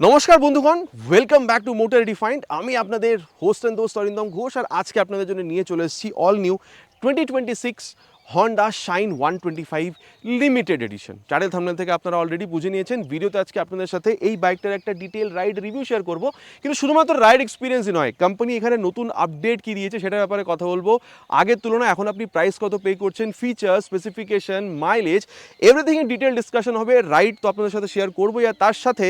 নমস্কার বন্ধুগণ, welcome back to motor refined. আমি আপনাদের হোস্ট অ্যান্ড দোস্ত অরিন্দম ঘোষ, আর আজকে আপনাদের জন্য নিয়ে চলে এসেছি all new 2026 Honda Shine 125 limited edition. Title thumbnail থেকে আপনারা অলরেডি বুঝে নিয়েছেন। ভিডিওতে আজকে আপনাদের সাথে এই বাইকটার একটা ডিটেল রাইড রিভিউ শেয়ার করব, কিন্তু শুধুমাত্র রাইড এক্সপিরিয়েন্সই নয়, কোম্পানি এখানে নতুন আপডেট কি দিয়েছে সেটার ব্যাপারে কথা বলবো। আগের তুলনায় এখন আপনি প্রাইস কত পে করছেন, ফিচার, স্পেসিফিকেশন, মাইলেজ, এভরিথিং এর ডিটেল ডিসকাশন হবে। রাইড তো আপনাদের সাথে শেয়ার করবোই, আর তার সাথে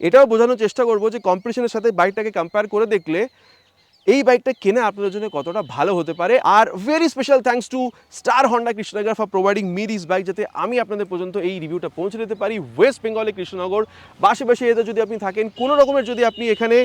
এটাও বোঝানোর চেষ্টা করবো যে কম্পিটিশনের সাথে বাইকটাকে কম্পেয়ার করে দেখলে এই বাইকটা কেনা আপনাদের জন্য কতটা ভালো হতে পারে। Are very special thanks to star Honda Krishnanagar for providing me this bike, যাতে আমি আপনাদের পর্যন্ত এই রিভিউটা পৌঁছে দিতে পারি। ওয়েস্ট বেঙ্গলে কৃষ্ণনগর বাসে এতে যদি আপনি থাকেন, কোনো রকমের যদি আপনি এখানে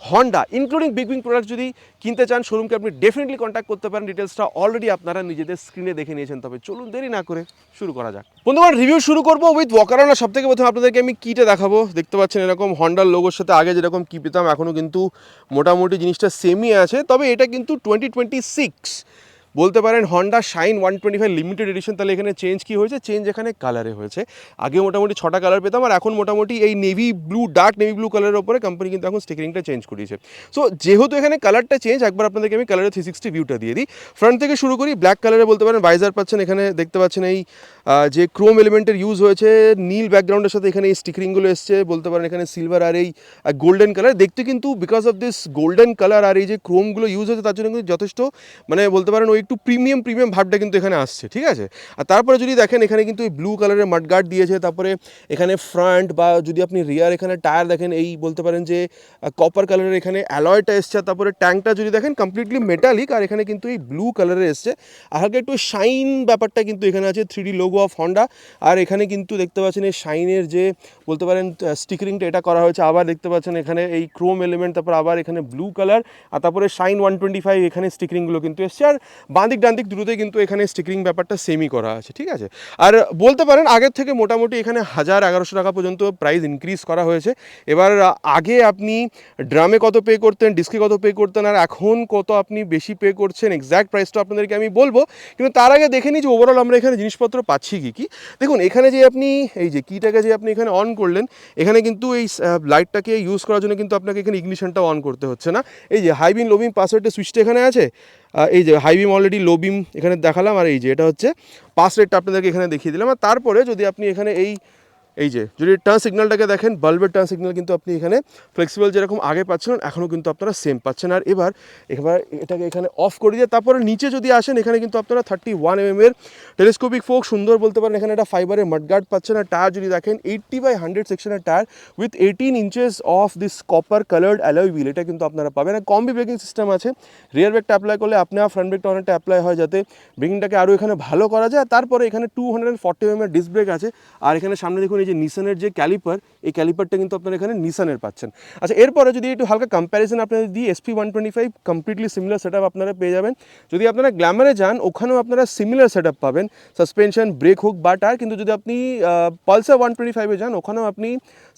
হন্ডা ইনক্লুডিং বিগ প্রোডাক্ট যদি কিনতে চান, শোরুমকে আপনি ডেফিনেটলি কন্ট্যাক্ট করতে পারেন। ডিটেলসটা অলরেডি আপনারা নিজেদের স্ক্রিনে দেখে নিয়েছেন। তবে চলুন দেরি না করে শুরু করা যাক। বন্ধুগণ, রিভিউ শুরু করবো উইথ ওয়াকারন। সব থেকে প্রথমে আপনাদেরকে আমি কিটা দেখাবো। দেখতে পাচ্ছেন এরকম হন্ডার লোগোর সাথে আগে যেরকম কি পেতাম, এখনও কিন্তু মোটামুটি জিনিসটা সেমই আছে। তবে এটা কিন্তু 2026 বলতে পারেন হন্ডা শাইন 125 লিমিটেড এডিশন। তাহলে এখানে চেঞ্জ কি হয়েছে? চেঞ্জ এখানে কালারে হয়েছে। আগে মোটামুটি 6টা কালার পেতাম, আর এখন মোটামুটি এই navy blue, dark navy blue কালারের ওপরে কোম্পানি কিন্তু এখন স্টিকারিংটা চেঞ্জ করিয়েছে। সো যেহেতু এখানে কালারটা চেঞ্জ, একবার আপনাদেরকে আমি কালারের 360 ভিউটা দিয়ে দিই। ফ্রন্ট থেকে শুরু করি। ব্ল্যাক কালারে বলতে পারেন ভাইজার পাচ্ছেন। এখানে দেখতে পাচ্ছেন এই যে ক্রোম এলিমেন্টের ইউজ হয়েছে, নীল ব্যাকগ্রাউন্ডের সাথে এখানে এই স্টিকারিংগুলো এসছে। বলতে পারেন এখানে সিলভার আর এই গোল্ডেন কালার দেখতে, কিন্তু because of this golden colour আর এই যে ক্রোমগুলো ইউজ হয়েছে, তার জন্য কিন্তু যথেষ্ট মানে বলতে পারেন ওই একটু প্রিমিয়াম ভাবটা কিন্তু এখানে আসছে, ঠিক আছে। আর তারপরে যদি দেখেন এখানে কিন্তু এই ব্লু কালারের মাডগার্ড দিয়েছে। তারপরে এখানে ফ্রন্ট বা যদি আপনি রিয়ার এখানে টায়ার দেখেন, এই বলতে পারেন যে কপার কালারের এখানে অ্যালয়টা এসছে। তারপরে ট্যাঙ্কটা যদি দেখেন কমপ্লিটলি মেটালিক, আর এখানে কিন্তু এই ব্লু কালারের এসছে। আর হালকা একটু শাইন ব্যাপারটা কিন্তু এখানে আছে, 3D লোগো অফ হন্ডা। আর এখানে কিন্তু দেখতে পাচ্ছেন এই শাইনের যে বলতে পারেন স্টিকারিংটা এটা করা হয়েছে। আবার দেখতে পাচ্ছেন এখানে এই ক্রোম এলিমেন্ট, তারপর আবার এখানে ব্লু কালার, আর তারপরে শাইন 125 এখানে স্টিকারিংগুলো কিন্তু এসছে। আর বাঁদিক ডানদিক দুটোতে কিন্তু এখানে স্টিকারিং ব্যাপারটা সেমই করা আছে, ঠিক আছে। আর বলতে পারেন আগের থেকে মোটামুটি এখানে 1000-1100 টাকা পর্যন্ত প্রাইস ইনক্রিজ করা হয়েছে। এবার আগে আপনি ড্রামে কত পে করতেন, ডিস্কে কত পে করতেন, আর এখন কত আপনি বেশি পে করছেন, এক্স্যাক্ট প্রাইসটা আপনাদেরকে আমি বলবো। কিন্তু তার আগে দেখে নিই যে ওভারঅল আমরা এখানে জিনিসপত্র পাচ্ছি কি। দেখুন এখানে যে আপনি এই যে কিটাকে যে আপনি এখানে অন করলেন, এখানে কিন্তু এই লাইটটাকে ইউজ করার জন্য কিন্তু আপনাকে এখানে ইগনিশনটা অন করতে হচ্ছে না। এই যে হাই বিম লো বিম পাসওয়ার্ডের সুইচটা এখানে আছে। এই যে হাই বিম অলরেডি, লো বিম এখানে দেখালাম, আর এই যে এটা হচ্ছে পাস রেটটা আপনাদেরকে এখানে দেখিয়ে দিলাম। আর তারপরে যদি আপনি এখানে এই যে যদি টার্ন সিগন্যালটাকে দেখেন, বাল্বের টার্ন সিগন্যাল কিন্তু আপনি এখানে ফ্লেক্সিবল যেরকম আগে পাচ্ছেন, এখনও কিন্তু আপনারা সেম পাচ্ছেন। আর এবার এটাকে এখানে অফ করে দিয়ে তারপরে নিচে যদি আসেন, এখানে কিন্তু আপনারা 31 mm এর টেলিস্কোপিক ফোক সুন্দর বলতে পারেন। এখানে একটা ফাইবারের মাডগার্ড পাচ্ছেন। আর টায়ার যদি দেখেন 80/100 সেকশনের tyre with 18 inches of this copper coloured alloy wheel, এটা কিন্তু আপনারা পাবেন। আর কম্বি ব্রেকিং সিস্টেম আছে। রিয়ার ব্রেকটা অ্যাপ্লাই করলে আপনার ফ্রন্ট ব্রেকটা অনেকটা অ্যাপ্লাই হয়, যাতে ব্রেকিংটাকে আরও এখানে ভালো করা যায়। তারপরে এখানে 240 mm ডিস্ক ব্রেক আছে। আর এখানে সামনে দেখুন এই যে নিসানের যে ক্যালিপার, এই ক্যালিপারটা কিন্তু আপনারা এখানে নিসানের পাচ্ছেন। আচ্ছা, এরপরে যদি একটু হালকা কম্প্যারিজন আপনাদের দিই, SP 125 completely similar set up আপনারা পেয়ে যাবেন। যদি আপনারা গ্ল্যামারে যান, ওখানেও আপনারা সিমিলার সেট আপ পাবেন, সাসপেনশন, ব্রেক হুক বা টায়ার। কিন্তু যদি আপনি পালসার 125-এ যান, ওখানেও আপনি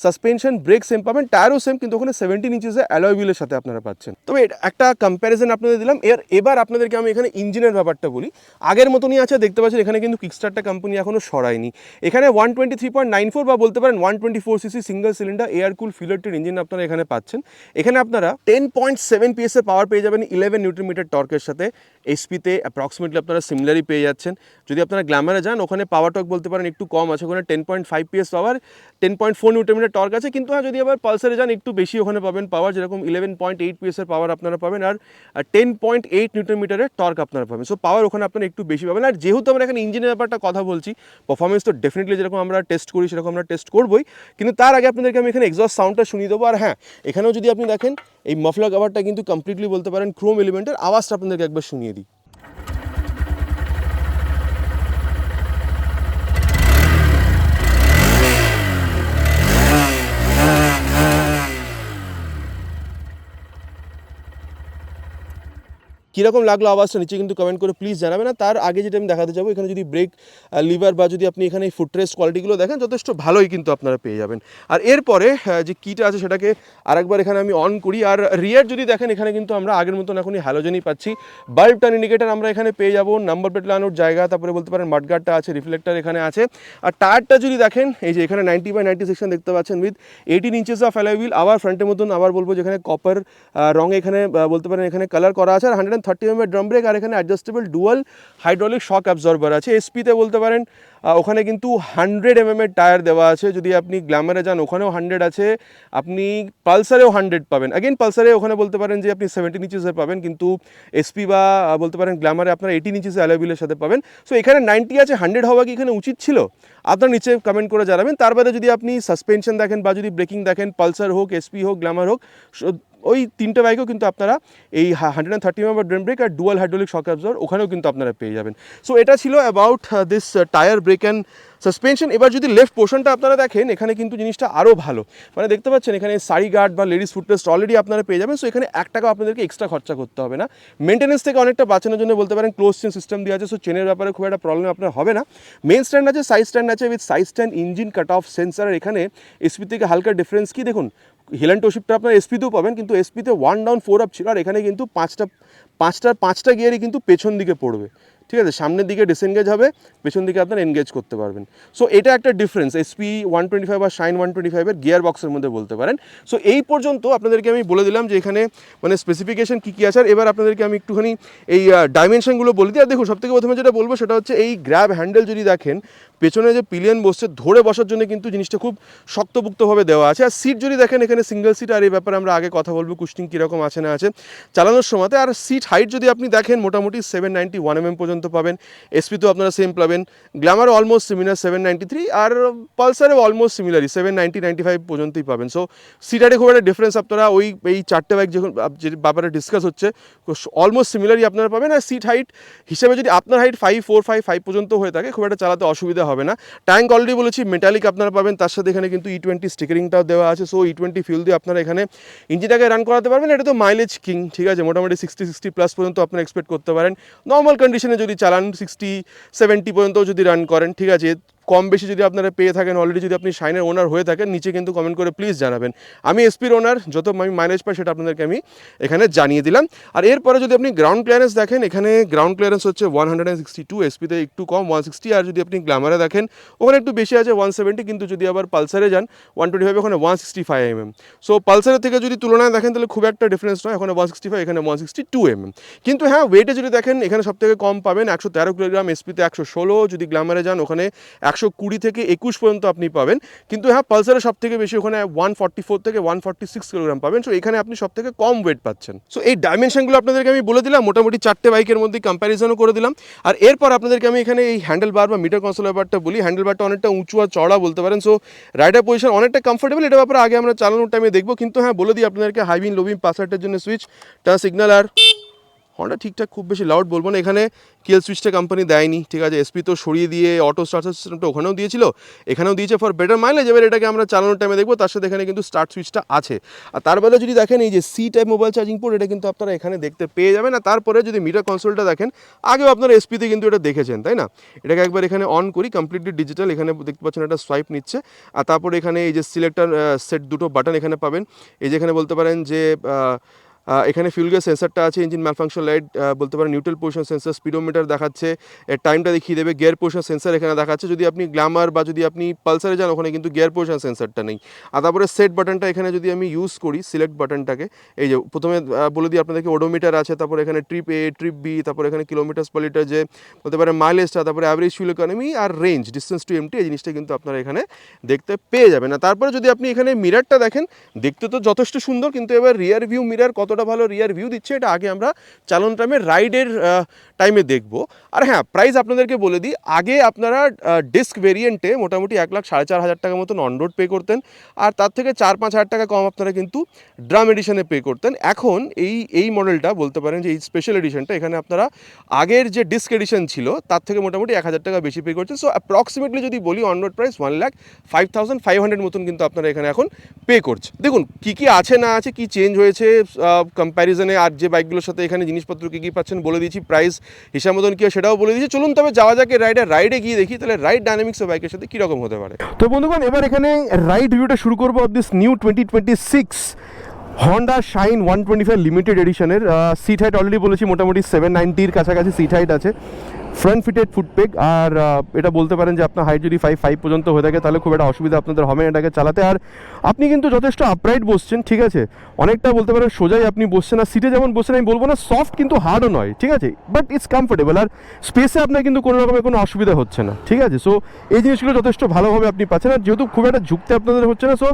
সাসপেনশন, ব্রেক সেম পাবেন, টায়ারও সেম, কিন্তু ওখানে 17 ইঞ্চেসের অ্যালয় হুইলের সাথে আপনারা পাচ্ছেন। তবে একটা কম্প্যারিজন আপনাদের দিলাম। এবার আপনাদেরকে আমি এখানে ইঞ্জিনের ব্যাপারটা বলি। আগের মতনই আছে, দেখতে পাচ্ছেন এখানে কিন্তু কিকস্টার্টটা কোম্পানি এখনও সরায়নি। এখানে 123.94 বা বলতে পারেন 124cc single cylinder air cool ফিলারটির ইঞ্জিন আপনারা এখানে পাচ্ছেন। এখানে আপনারা 10.7 PS এর পাওয়ার পেয়ে যাবেন 11 নিউটন-মিটার টর্কের সাথে। এসপিতে অ্যাপ্রক্সিমেটলি আপনারা সিমিলারই পেয়ে যাচ্ছেন। যদি আপনারা গ্ল্যামারে যান, ওখানে পাওয়ার টর্ক বলতে পারেন একটু কম আছে, ওখানে 10.5 PS পাওয়ার, 10.4 নিউটন-মিটার টর্ক আছে। কিন্তু হ্যাঁ, যদি আবার পালসারে যান একটু বেশি ওখানে পাবেন পাওয়ার, যেরকম 11.8 PS এর পাওয়ার আপনারা পাবেন, আর 10.8 নিউটন-মিটারের টর্ক আপনারা পাবেন। সো পাওয়ার ওখানে আপনারা একটু বেশি পাবেন। আর যেহেতু আমরা এখানে ইঞ্জিনের ব্যাপারটা কথা বলছি, পারফরমেন্স তো ডেফিনেটলি যেরকম আমরা টেস্ট করি সেরকম আমরা টেস্ট করবই। কিন্তু তার আগে আপনাদেরকে আমি এখানে এক্সস্ট সাউন্ডটা শুনিয়ে দেবো। আর হ্যাঁ, এখানেও যদি আপনি দেখেন এই মাফলার কভারটা কিন্তু কমপ্লিটলি বলতে পারেন ক্রোম এলিমেন্টের। আওয়াজটা আপনাদেরকে একবার শুনিয়ে দিই। কীরকম লাগলো আওয়াজটা নিচে কিন্তু কমেন্ট করে প্লিজ জানাবেন। আর তার আগে যেটা আমি দেখাতে যাবো, এখানে যদি ব্রেক লিভার বা যদি আপনি এখানে ফুটরেস্ট কোয়ালিটিগুলো দেখেন যথেষ্ট ভালোই কিন্তু আপনারা পেয়ে যাবেন। আর এরপরে যে কিটা আছে সেটাকে আরেকবার এখানে আমি অন করি। আর রিয়ার যদি দেখেন এখানে কিন্তু আমরা আগের মতন এখনই হ্যালোজেনই পাচ্ছি। বাল্ব টার্ন ইন্ডিকেটার আমরা এখানে পেয়ে যাবো, নাম্বার প্লেট লাগানোর জায়গা, তারপরে বলতে পারেন মাডগার্ডটা আছে, রিফ্লেক্টার এখানে আছে। আর টায়ারটা যদি দেখেন এই যে এখানে 90/90 সেকশন দেখতে পাচ্ছেন with 18 inches of alloy wheel. আবার ফ্রন্টের মতন আবার বলবো যেখানে কপার রঙে এখানে বলতে পারেন এখানে কালার করা আছে। আর 130 mm ড্রাম ব্রেক, আর এখানে adjustable dual hydraulic shock absorber আছে। এসপিতে বলতে পারেন ওখানে কিন্তু 100 mm এর টায়ার দেওয়া আছে। যদি আপনি গ্ল্যামারে যান ওখানেও 100 আছে, আপনি পালসারেও 100 পাবেন। অ্যাগেন পালসারে ওখানে বলতে পারেন যে আপনি 17 ইঞ্চেসের পাবেন, কিন্তু এসপি বা বলতে পারেন গ্ল্যামারে আপনারা 18 ইঞ্চেসের অ্যালয় হুইলের সাথে পাবেন। সো এখানে 90 আছে, 100 হওয়া কি এখানে উচিত ছিল? আপনার নিচে কমেন্ট করে জানাবেন। তার বাদে যদি আপনি সাসপেনশন দেখেন বা যদি ব্রেকিং দেখেন, পালসার হোক, এসপি হোক, গ্ল্যামার হোক, ওই তিনটে বাইকেও কিন্তু আপনারা এই 130 mm ড্রাম ব্রেক আর ডুয়াল হাইড্রোলিক শক অ্যাবজর্বার ওখানেও কিন্তু আপনারা পেয়ে যাবেন। সো এটা ছিল about this tyre brake and suspension. এবার যদি লেফট পোর্শনটা আপনারা দেখেন এখানে কিন্তু জিনিসটা আরও ভালো, মানে দেখতে পাচ্ছেন এখানে সারি গার্ড বা লেডিস ফুটরেস্ট অলরেডি আপনারা পেয়ে যাবেন। সো এখানে 1 টাকা আপনাদেরকে এক্সট্রা খরচা করতে হবে না। মেনটেন্যান্স থেকে অনেকটা বাঁচানোর জন্য বলতে পারেন ক্লোজ চেন সিস্টেম দেওয়া আছে। সো চেনের ব্যাপারে খুব একটা প্রবলেম আপনার হবে না। মেন স্ট্যান্ড আছে, সাইড স্ট্যান্ড আছে with side stand, engine cut off sensor. এখানে এসপি থেকে হালকা ডিফারেন্স কি দেখুন, হিল টো শিফটটা আপনার এসপিতেও পাবেন, কিন্তু এসপিতে 1 ডাউন 4 আপ ছিল, আর এখানে কিন্তু পাঁচটা গিয়ারই কিন্তু পেছন দিকে পড়বে। ঠিক আছে, সামনের দিকে ডিসএনগেজ হবে, পেছন দিকে আপনার এনগেজ করতে পারবেন। সো এটা একটা ডিফারেন্স এসপি 125 আর শাইন 125-এর গিয়ার বক্সের মধ্যে বলতে পারেন। সো এই পর্যন্ত আপনাদেরকে আমি বলে দিলাম যে এখানে মানে স্পেসিফিকেশন কী কী আছে। আর এবার আপনাদেরকে আমি একটুখানি এই ডাইমেনশনগুলো বলে দিই। আর দেখুন সবথেকে প্রথমে যেটা বলবো সেটা হচ্ছে এই গ্র্যাব হ্যান্ডেল যদি দেখেন, পেছনে যে পিলিয়ন বসছে ধরে বসার জন্য কিন্তু জিনিসটা খুব শক্তপুক্তভাবে দেওয়া আছে। আর সিট যদি দেখেন এখানে সিঙ্গেল সিট, আর এই ব্যাপারে আমরা আগে কথা বলবো কুশনিং কীরকম আছে না আছে চালানোর সময়তে। আর সিট হাইট যদি আপনি দেখেন মোটামুটি 791 mm পর্যন্ত পাবেন। এসপিতেও আপনারা সেম পাবেন, গ্ল্যামারও অলমোস্ট সিমিলার 793, আর পালসারেও অলমোস্ট সিমিলারই 790-95 পর্যন্তই পাবেন। সো সিট হাইটে খুব একটা ডিফারেন্স আপনারা ওই এই চারটে বাইক যখন যে ব্যাপারে ডিসকাস হচ্ছে অলমোস্ট সিমিলারই আপনারা পাবেন। আর সিট হাইট হিসেবে যদি আপনার হাইট 5'4", 5'5" পর্যন্ত হয়ে থাকে খুব একটা চালাতে অসুবিধা হবে না। ট্যাঙ্ক অলরেডি বলেছি মেটালিক আপনারা পাবেন, তার সাথে এখানে কিন্তু E20 স্টিকারিংটাও দেওয়া আছে। সো E20 ফিউল দিয়ে আপনারা এখানে ইঞ্জিনটাকে রান করাতে পারবেন। এটা তো মাইলেজ কিং, ঠিক আছে, মোটামুটি 60+ পর্যন্ত আপনারা এক্সপেক্ট করতে পারেন। নর্মাল কন্ডিশনে যদি চালান 60-70 পর্যন্ত যদি রান করেন, ঠিক আছে। কম বেশি যদি আপনারা পেয়ে থাকেন অলরেডি, যদি আপনি শাইনের ওনার হয়ে থাকেন নিচে কিন্তু কমেন্ট করে প্লিজ জানাবেন। আমি এসপির ওনার, যত আমি মাইলেজ পাই সেটা আপনাদেরকে আমি এখানে জানিয়ে দিলাম। আর এরপরে যদি আপনি গ্রাউন্ড ক্লিয়ারেন্স দেখেন, এখানে গ্রাউন্ড ক্লিয়ারেন্স হচ্ছে 162, এসপিতে একটু কম 160। আর যদি আপনি গ্ল্যামারে দেখেন ওখানে একটু বেশি আছে 170, কিন্তু যদি আবার পালসারে যান 125, ওখানে 165 mm। সো পালসারের থেকে যদি তুলনায় দেখেন তাহলে খুব একটা ডিফারেন্স নয়, ওখানে 165, এখানে 162 mm। কিন্তু হ্যাঁ, ওয়েটে যদি দেখেন এখানে সব থেকে কম পাবেন 113 কিলোগ্রাম, এসপিতে 116, যদি গ্ল্যামারে যান ওখানে 120 থেকে 21 পর্যন্ত আপনি পাবেন। কিন্তু হ্যাঁ, পালসারে সব থেকে বেশি ওখানে 144 থেকে 146 কিলোগ্রাম পাবেন। সো এখানে আপনি সব থেকে কম ওয়েট পাচ্ছেন। সো এই ডাইমেনশনগুলো আপনাদেরকে আমি বলে দিলাম, মোটামুটি চারটে বাইকের মধ্যে কম্প্যারিজনও করে দিলাম। আর এরপর আপনাদেরকে আমি এখানে এই হ্যান্ডেল বার বা মিটার কনসোল ব্যাপারটা বলি। হ্যান্ডেল বারটা অনেকটা উঁচু আর চড়া বলতে পারেন। সো রাইডার পজিশন অনেকটা কমফোর্টেবল, এটা ব্যাপারে আগে আমরা চালানোর টাইমে দেখবো। কিন্তু হ্যাঁ, বলে দিই আপনাদেরকে হাই বিম, লো বিম, পাসারটার জন্য সুইচ, টার্ন সিগন্যাল, আর হর্নটা ঠিকঠাক খুব বেশি লাউড বলবো না, এখানে কিল সুইচটা কোম্পানি দেয়নি, ঠিক আছে। এসপি তো সরিয়ে দিয়ে অটো স্টার্ট সিস্টেমটা ওখানেও দিয়েছিল, এখানেও দিয়েছে ফর বেটার মাইলেজ। এবার এটাকে আমরা চালানোর টাইমে দেখবো, তার সাথে এখানে কিন্তু স্টার্ট সুইচটা আছে। আর তার বেলা যদি দেখেন এই যে C type mobile charging port, এটা কিন্তু আপনারা এখানে দেখতে পেয়ে যাবেন। আর তারপরে যদি মিটার কনসোলটা দেখেন, আগেও আপনারা এসপিতে কিন্তু এটা দেখেছেন, তাই না। এটাকে একবার এখানে অন করি, কমপ্লিটলি ডিজিটাল, এখানে দেখতে পাচ্ছেন একটা সোয়াইপ নিচ্ছে। আর তারপরে এখানে এই যে সিলেক্টার সেট দুটো বাটন এখানে পাবেন। এই যে এখানে বলতে পারেন যে এখানে ফিউল গ্যাস সেন্সারটা আছে, ইঞ্জিন ম্যালফাংশন লাইট বলতে পারেন, নিউট্রাল পোজিশন সেন্সার, স্পিডোমিটার দেখাচ্ছে, টাইমটা দেখিয়ে দেবে, গিয়ার পোজিশন সেন্সার এখানে দেখাচ্ছে। যদি আপনি গ্ল্যামার বা যদি আপনি পালসারে যান ওখানে কিন্তু গিয়ার পোজিশন সেন্সারটা নেই। আর তারপরে সেট বাটনটা এখানে যদি আমি ইউজ করি, সিলেক্ট বাটনটাকে, এই যে প্রথমে বলে দিই আপনাদেরকে ওডোমিটার আছে, তারপরে এখানে ট্রিপ এ, ট্রিপ বি, তারপরে এখানে কিলোমিটার্স পার লিটার, যে বলতে পারেন মাইলেজটা, তারপরে অ্যাভারেজ ফিউল ইকোনমি আর রেঞ্জ, ডিস্টেন্স টু এমটি, এই জিনিসটা কিন্তু আপনারা এখানে দেখতে পেয়ে যাবেন। না তারপরে যদি আপনি এখানে মিরারটা দেখেন, দেখতে তো যথেষ্ট সুন্দর, কিন্তু এবার রিয়ার ভিউ মিরার কতটা ভালো রিয়ার ভিউ দিচ্ছে এটা আগে আমরা চালান টাইমে রাইডের টাইমে দেখব। আর হ্যাঁ, প্রাইস আপনাদেরকে বলে দিই, আগে আপনারা ডিস্ক ভেরিয়েন্টে মোটামুটি 1,04,500 টাকা মতন অন রোড পে করতেন, আর তার থেকে 4-5 হাজার টাকা কম আপনারা কিন্তু ড্রাম এডিশনে পে করতেন। এখন এই মডেলটা বলতে পারেন যে এই স্পেশাল এডিশনটা, এখানে আপনারা আগের যে ডিস্ক এডিশন ছিল তার থেকে মোটামুটি 1,000 টাকা বেশি পে করছেন। সো অ্যাপ্রক্সিমেটলি যদি বলি অন রোড প্রাইস 1,05,500 মতন কিন্তু আপনারা এখানে এখন পে করছে। দেখুন কী কী আছে না আছে, কী চেঞ্জ হয়েছে, কম্প্যারিজনে আর যে বাইকগুলোর সাথে এখানে জিনিসপত্র কী কী পাচ্ছেন বলে দিয়েছি, প্রাইস হিসাব মতন কী সেটাও বলে দিয়েছি। চলুন তবে যাওয়া যাক রাইডে গিয়ে দেখি তাহলে রাইড ডাইনামিক্স অফ বাইকের সাথে কীরকম হতে পারে। তো বন্ধুগণ, এবার এখানে রাইড রিভিউটা শুরু করবো of this new 2026 Honda Shine 125 limited এডিশনের। সিট হাইট অলরেডি বলেছি মোটামুটি 790-র কাছাকাছি সিট হাইট আছে, ফ্রন্ট ফিটেড ফুটপেগ। আর এটা বলতে পারেন যে আপনার হাইট যদি 5 পর্যন্ত হয়ে থাকে তাহলে খুব একটা অসুবিধা আপনাদের হবে না এটাকে চালাতে। আর আপনি কিন্তু যথেষ্ট আপরাইট বসছেন, ঠিক আছে, অনেকটা বলতে পারেন সোজাই আপনি বসছেন। আর সিটে যেমন বসছেন আমি বলবো না সফট, কিন্তু হার্ডও নয়, ঠিক আছে, বাট ইটস কমফোর্টেবল। আর স্পেসে আপনার কিন্তু কোনো রকমের কোনো অসুবিধা হচ্ছে না, ঠিক আছে। সো এই জিনিসগুলো যথেষ্ট ভালোভাবে আপনি পাচ্ছেন। আর যেহেতু খুব একটা ঝুঁকতে আপনাদের হচ্ছে না, সো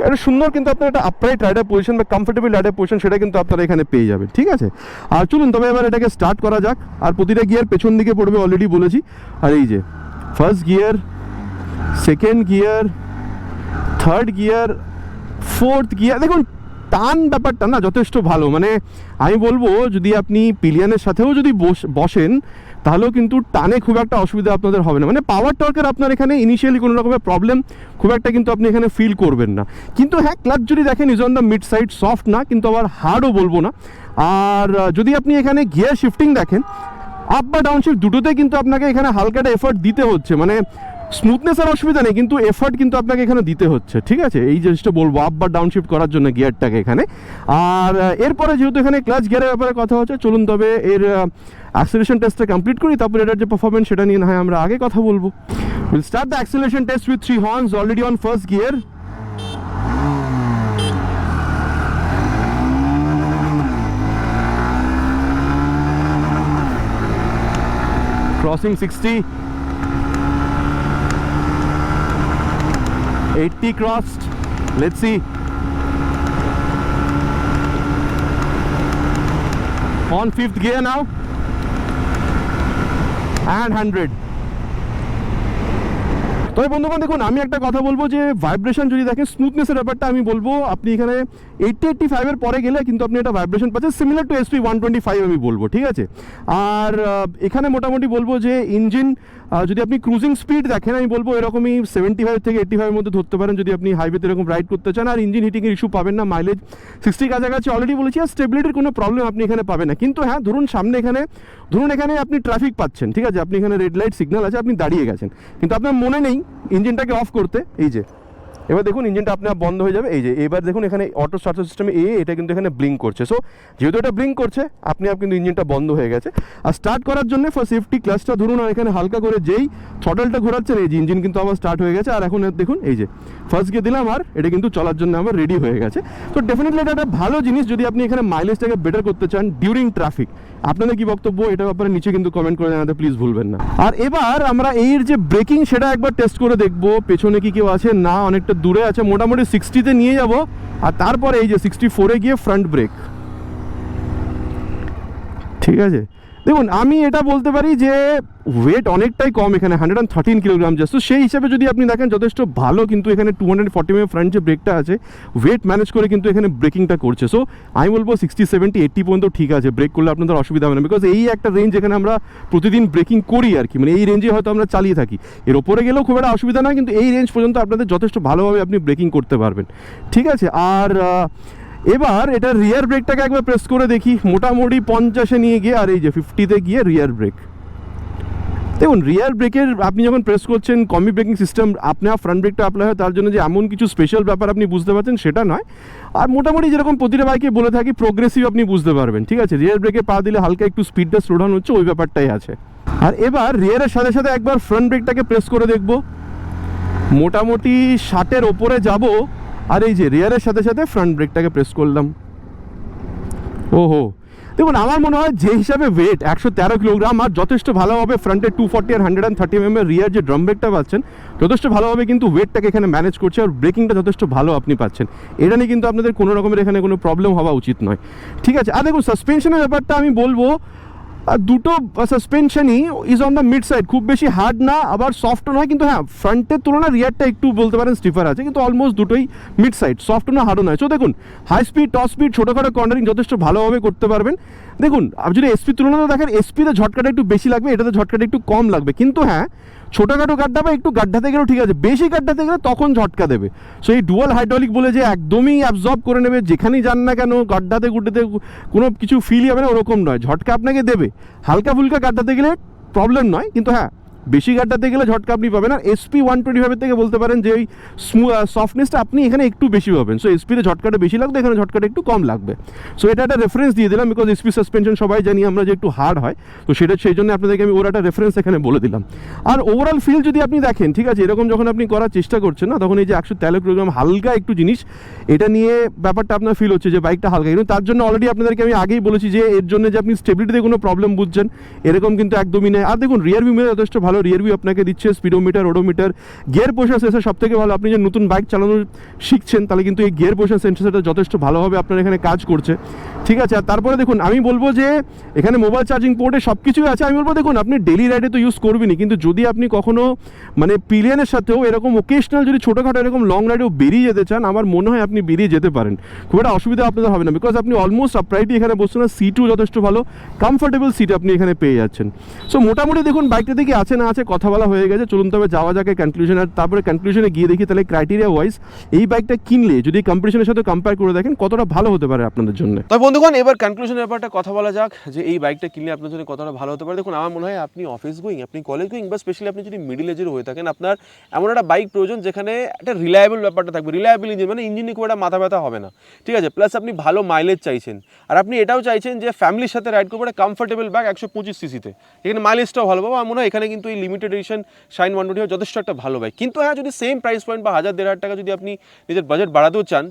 একটা সুন্দর কিন্তু আপনার একটা আপরাইট রাইডার পজিশন বা কমফোর্টেবল রাইডার পজিশন সেটা কিন্তু আপনারা এখানে পেয়ে যাবেন, ঠিক আছে। আর চলুন তবে এবার এটাকে স্টার্ট করা যাক। আর প্রতিটা গিয়ার পেছন দিকে পড়বে অলরেডি বলেছি। আর এই যে first gear, second gear, third gear, fourth gear, দেখুন টান ব্যাপারটা না যথেষ্ট ভালো। মানে আমি বলবো যদি আপনি পিলিয়নের সাথেও যদি বসেন তাহলেও কিন্তু টানে খুব একটা অসুবিধা আপনাদের হবে না। মানে পাওয়ার টর্কের আপনার এখানে ইনিশিয়ালি কোনো রকমের প্রবলেম খুব একটা কিন্তু আপনি এখানে ফিল করবেন না। কিন্তু হ্যাঁ, ক্লাচ যদি দেখেন is on the mid side, soft না কিন্তু আবার হার্ডও বলবো না। আর যদি আপনি এখানে গিয়ার শিফটিং দেখেন, আপ বা ডাউন শিফট দুটোতে কিন্তু আপনাকে এখানে হালকা একটা এফর্ট দিতে হচ্ছে। মানে স্মুথনেসের অসুবিধা নেই কিন্তু এফর্ট কিন্তু আপনাকে এখানে দিতে হচ্ছে, ঠিক আছে। এই জিনিসটা বলবো আপ বা ডাউন শিফট করার জন্য গিয়ারটাকে এখানে। আর এরপরে যেহেতু এখানে ক্লাচ গিয়ারের ব্যাপারে কথা হচ্ছে, চলুন তবে এর অ্যাক্সেলারেশন টেস্টটা কমপ্লিট করি, তারপর এটার যে পারফরমেন্স সেটা নিয়ে না হয় আমরা আগে কথা বলবো। Will start the acceleration test with 3 horns already on first gear. Crossing 60, 80 crossed, let's see, on 5th gear now and 100. তবে বন্ধুগণ দেখুন আমি একটা কথা বলবো যে ভাইব্রেশন যদি দেখেন, স্মুথনেসের ব্যাপারটা আমি বলবো আপনি এখানে 80-85-এর পরে গেলে কিন্তু আপনি একটা ভাইব্রেশন পাচ্ছেন সিমিলার টু SP 125 আমি বলবো, ঠিক আছে। আর এখানে মোটামুটি বলবো যে ইঞ্জিন যদি আপনি ক্রুজিং স্পিড দেখেন আমি বলবো এরকমই 75 থেকে 85-এর মধ্যে ধরতে পারেন যদি আপনি হাইওয়েতে এরকম রাইড করতে চান। আর ইঞ্জিন হিটিংয়ের ইস্যু পাবেন না, মাইলেজ 60 কাছাকাছি অলরেডি বলেছি। আর স্টেবিলিটির কোনো প্রবলেম আপনি এখানে পাবেন না। কিন্তু হ্যাঁ, ধরুন সামনে এখানে আপনি ট্রাফিক পাচ্ছেন, ঠিক আছে, আপনি এখানে রেড লাইট সিগন্যাল আছে, আপনি দাঁড়িয়ে গেছেন কিন্তু আপনার মনে নেই ইঞ্জিনটাকে অফ করতে। এই যে এবার দেখুন ইঞ্জিনটা আপনার বন্ধ হয়ে যাবে। এই যে এবার দেখুন এখানে অটো স্টার্ট সিস্টেমে এটা কিন্তু এখানে ব্লিঙ্ক করছে। সো যেহেতু এটা ব্লিঙ্ক করছে আপনি কিন্তু ইঞ্জিনটা বন্ধ হয়ে গেছে। আর স্টার্ট করার জন্য ফর সেফটি ক্লাচটা ধরুন এখানে হালকা করে যেই থ্রটলটা ঘোরাচ্ছেন এই যে ইঞ্জিন কিন্তু আবার স্টার্ট হয়ে গেছে। আর এখন দেখুন এই যে ফার্স্ট গিয়ে দিলাম আর এটা কিন্তু চলার জন্য আমার রেডি হয়ে গেছে। তো ডেফিনেটলি এটা একটা ভালো জিনিস যদি আপনি এখানে মাইলেজটাকে বেটার করতে চান ডিউরিং ট্রাফিক। আপনাদের কি বক্তব্য এটার ব্যাপারে নিচে কিন্তু কমেন্ট করে জানাতে প্লিজ ভুলবেন না। আর এবার আমরা এর যে ব্রেকিং সেটা একবার টেস্ট করে দেখবো, পেছনে কি কেউ আছে না, অনেকটা দূরে আছে, মোটামুটি 60-তে নিয়ে যাব। আর তারপরে এই যে 64-এ গিয়ে ফ্রন্ট ব্রেক, ঠিক আছে। দেখুন আমি এটা বলতে পারি যে ওয়েট অনেকটাই কম এখানে, 113 কিলোগ্রাম জাস্ট। তো সেই হিসাবে যদি আপনি দেখেন যথেষ্ট ভালো কিন্তু এখানে 240 mm ফ্রন্ট যে ব্রেকটা আছে ওয়েট ম্যানেজ করে কিন্তু এখানে ব্রেকিংটা করছে। সো আমি বলবো 60, 70, 80 পর্যন্ত ঠিক আছে, ব্রেক করলে আপনাদের অসুবিধা হবে না। বিকজ এই একটা রেঞ্জ এখানে আমরা প্রতিদিন ব্রেকিং করি আর কি, মানে এই রেঞ্জে হয়তো আমরা চালিয়ে থাকি, এর ওপরে গেলেও খুব একটা অসুবিধা নয়, কিন্তু এই রেঞ্জ পর্যন্ত আপনাদের যথেষ্ট ভালোভাবে আপনি ব্রেকিং করতে পারবেন, ঠিক আছে। আর এবার এটা রিয়ার ব্রেকটাকে একবার প্রেস করে দেখি, মোটামুটি 50-এ নিয়ে গিয়ে আর এই যে 50-তে গিয়ে রিয়ার ব্রেক। দেখুন রিয়ার ব্রেকের আপনি যখন প্রেস করছেন কম্বি ব্রেকিং সিস্টেম আপনার ফ্রন্ট ব্রেকটা অ্যাপ্লাই হয়, তার জন্য যে এমন কিছু স্পেশাল ব্যাপার আপনি বুঝতে পারছেন সেটা নয়। আর মোটামুটি যেরকম প্রতিটা বাইকে বলে থাকি প্রোগ্রেসিভ আপনি বুঝতে পারবেন, ঠিক আছে। রিয়ার ব্রেকে পা দিলে হালকা একটু স্পিডটা স্লো ডাউন হচ্ছে, ওই ব্যাপারটাই আছে। আর এবার রিয়ারের সাথে সাথে একবার ফ্রন্ট ব্রেকটাকে প্রেস করে দেখব, মোটামুটি 60-এর ওপরে যাব। আর এই যে রিয়ারের সাথে সাথে ফ্রন্ট ব্রেকটাকে প্রেস করলাম। ওহো দেখুন আমার মনে হয় যে হিসাবে ওয়েট 113 কিলোগ্রাম আর যথেষ্ট ভালোভাবে ফ্রন্টে 240 আর 130 mm রিয়ার যে ড্রাম ব্রেকটা পাচ্ছেন যথেষ্ট ভালোভাবে কিন্তু ওয়েটটাকে এখানে ম্যানেজ করছে। আর ব্রেকিংটা যথেষ্ট ভালো আপনি পাচ্ছেন, এটা নিয়ে কিন্তু আপনাদের কোনো রকমের এখানে কোনো প্রবলেম হওয়া উচিত নয়, ঠিক আছে। আর দেখুন সাসপেনশনের ব্যাপারটা আমি বলবো দুটো সাসপেনশনই is on the mid side, খুব বেশি হার্ড না আবার সফটও নয়, কিন্তু হ্যাঁ ফ্রন্টের তুলনায় রিয়ারটা একটু বলতে পারেন স্টিফার আছে, কিন্তু অলমোস্ট দুটোই মিড সাইড, সফটও না হার্ডও নয়। সো দেখুন হাই স্পিড, টপ স্পিড, ছোটোখাটো কর্নারিং যথেষ্ট ভালোভাবে করতে পারবেন। দেখুন আপনি যদি এসপি তুলনায় দেখেন এসপিতে ঝটকাটা একটু বেশি লাগবে, এটাতে ঝটকাটা একটু কম লাগবে, কিন্তু হ্যাঁ ছোটোখাটো গাড্ডা বা একটু গাড্ডাতে গেলেও ঠিক আছে, বেশি গাড্ডাতে গেলে তখন ঝটকা দেবে। সো এই ডুয়াল হাইড্রোলিক বলে যে একদমই অ্যাবজর্ব করে নেবে, যেখানেই যান না কেন গাড্ডাতে গুড্ডাতে কোনো কিছু ফিলই হবে না, ওরকম নয়, ঝটকা আপনাকে দেবে। হালকা ফুলকা গাড্ডাতে গেলে প্রবলেম নয়, কিন্তু হ্যাঁ বেশি গাড্ডাতে গেলে ঝটকা আপনি পাবেন। আর SP 125 থেকে বলতে পারেন যে ওই সফটনেসটা আপনি এখানে একটু বেশি পাবেন। সো এসপিতে ঝটকাটা বেশি লাগবে, এখানে ঝটকাটা একটু কম লাগবে। সো এটা একটা রেফারেন্স দিয়ে দিলাম, বিকজ SP সাসপেনশন সবাই জানি আমরা যে একটু হার্ড হয়, তো সেটা সেই জন্য আপনাদেরকে আমি ওর একটা রেফারেন্স এখানে বলে দিলাম। আর ওভারঅল ফিল যদি আপনি দেখেন, ঠিক আছে, এরকম যখন আপনি করার চেষ্টা করছেন না, তখন এই যে 113 কিলোগ্রাম হালকা একটু জিনিস, এটা নিয়ে ব্যাপারটা আপনার ফিল হচ্ছে যে বাইকটা হালকা। কিন্তু তার জন্য অলরেডি আপনাদেরকে আমি আগেই বলেছি যে এর জন্য যে আপনি স্টেবিলিটিতে কোনো প্রবলেম বুঝছেন, এরকম কিন্তু একদমই নেই। আর দেখুন রিয়ার ভিউ মিরর যথেষ্ট ভালো রিয়ার ভিউ আপনাকে দিচ্ছে, speedometer, odometer, gear potion sensor সব থেকে ভালো। আপনি যে নতুন বাইক চালানো শিখছেন, তাহলে কিন্তু এই গিয়ার পোশন সেন্সরটা যথেষ্ট ভালোভাবে আপনার এখানে কাজ করছে, ঠিক আছে। আর তারপরে দেখুন আমি বলবো যে এখানে মোবাইল চার্জিং পোর্টে সব কিছুই আছে। আমি বলবো দেখুন আপনি ডেলি রাইডে তো ইউজ করবেনই, কিন্তু যদি আপনি কখনো মানে পিলিয়নের সাথেও এরকম ওকেশনাল যদি ছোটোখাটো এরকম লং রাইডেও বেরিয়ে যেতে চান, আমার মনে হয় আপনি বেরিয়ে যেতে পারেন, খুব একটা অসুবিধা আপনাদের হবে না, বিকজ আপনি অলমোস্ট আপরাইটই এখানে বসছেন, সিটও যথেষ্ট ভালো, কমফোর্টেবল সিট আপনি এখানে পেয়ে যাচ্ছেন। সো মোটামুটি দেখুন বাইকটা দেখি আছে না আছে কথা বলা হয়ে গেছে, চলুন তবে যাওয়া যাক কনক্লুশন। আর তারপরে কনক্লুশনে গিয়ে দেখি তাহলে ক্রাইটেরিয়া ওয়াইজ এই বাইকটা কিনলে যদি কম্পিটিশনের সাথে কম্পেয়ার করে দেখেন কতটা ভালো হতে পারে আপনাদের জন্য। তবে বন্ধুগণ এবার কনক্লুশনের ব্যাপারটা কথা বলা যাক যে এই বাইকটা কিনলে আপনার জন্য কতটা ভালো হতে পারে। দেখুন আমার মনে হয় আপনি অফিস গোয়িং, আপনি কলেজ গোয়িং, বা স্পেশালি আপনি যদি মিডিল এজের হয়ে থাকেন, আপনার এমন একটা বাইক প্রয়োজন যেখানে একটা রিলায়েবল ব্যাপারটা থাকবে, রিলায়েবল ইঞ্জিন, মানে ইঞ্জিনে খুব একটা মাথা ব্যথা হবে না, ঠিক আছে, প্লাস আপনি ভালো মাইলেজ চাইছেন, আর আপনি এটাও চাইছেন যে ফ্যামিলির সাথে রাইড করবো একটা কমফোর্টেবল ব্যাগ 125 সিসিতে, এখানে মাইলেজটাও ভালো পাবো। আমার মনে হয় এখানে কিন্তু এই লিমিটেড এডিশন শাইন 125 যথেষ্ট একটা ভালো বাইক। কিন্তু হ্যাঁ যদি সেম প্রাইস পয়েন্ট বা 1000-1500 টাকা যদি আপনি নিজের বাজেট বাড়াতেও চান,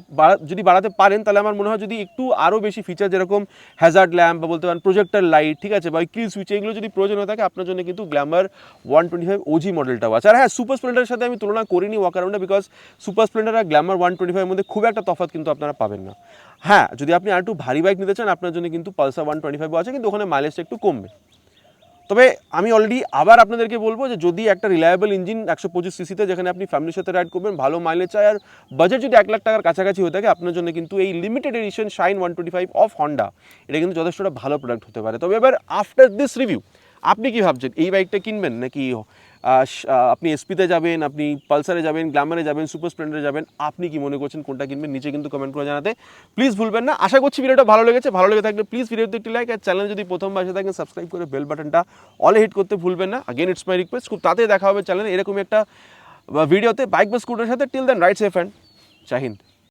যদি বাড়াতে পারেন, তাহলে আমার মনে হয় যদি একটু আরও বেশি ফিচার যেরকম হ্যাজার্ড ল্যাম্প বা বলতে পারেন প্রজেক্টর লাইট, ঠিক আছে, বা কিল সুইচ, এগুলো যদি প্রয়োজন হয়ে থাকে আপনার জন্য কিন্তু গ্ল্যামার 125 OG মডেলটাও আছে। আর হ্যাঁ সুপার স্প্লেন্ডারের সাথে আমি তুলনা করিনি ওয়াক অ্যারাউন্ডে, বিকজ সুপার স্প্লেন্ডার আর গ্ল্যামার 125 এর মধ্যে খুব একটা তফাৎ কিন্তু আপনারা পাবেন না। হ্যাঁ যদি আপনি আর একটু ভারী বাইক নিতে চান আপনার জন্য কিন্তু পালসার 125 আছে, কিন্তু ওখানে মাইলেজটা একটু কমবে। তবে আমি অলরেডি আবার আপনাদেরকে বলবো যে যদি একটা রিলায়েবল ইঞ্জিন 125 সিসিতে যেখানে আপনি ফ্যামিলির সাথে রাইড করবেন, ভালো মাইলেজ চাই, আর বাজেট যদি 1 লাখ টাকার কাছাকাছি হয়ে থাকে, আপনার জন্য কিন্তু এই limited edition shine 125 of Honda এটা কিন্তু যথেষ্ট একটা ভালো প্রোডাক্ট হতে পারে। তবে এবার আফটার দিস রিভিউ আপনি কি ভাবছেন, এই বাইকটা কিনবেন নাকি আপনি এসপিতে যাবেন, আপনি পালসারে যাবেন, গ্ল্যামারে যাবেন, সুপার স্প্লেন্ডারে যাবেন, আপনি কি মনে করছেন কোনটা কিনবেন নিচে কিন্তু কমেন্ট করে জানাতে প্লিজ ভুলবেন না। আশা করছি ভিডিওটা ভালো লেগেছে, ভালো লেগে থাকলে প্লিজ ভিডিওতে একটি লাইক, আর চ্যানেল যদি প্রথমবার এসে থাকেন সাবস্ক্রাইব করে বেল বাটনটা অলে হিট করতে ভুলবেন না। আগেন ইটস মাই রিকোয়েস্ট, খুব তাড়াতাড়ি দেখা হবে চ্যানেলে এরকমই একটা ভিডিওতে বাইক বা স্কুটারের সাথে। Till then ride safe and জয় হিন্দ।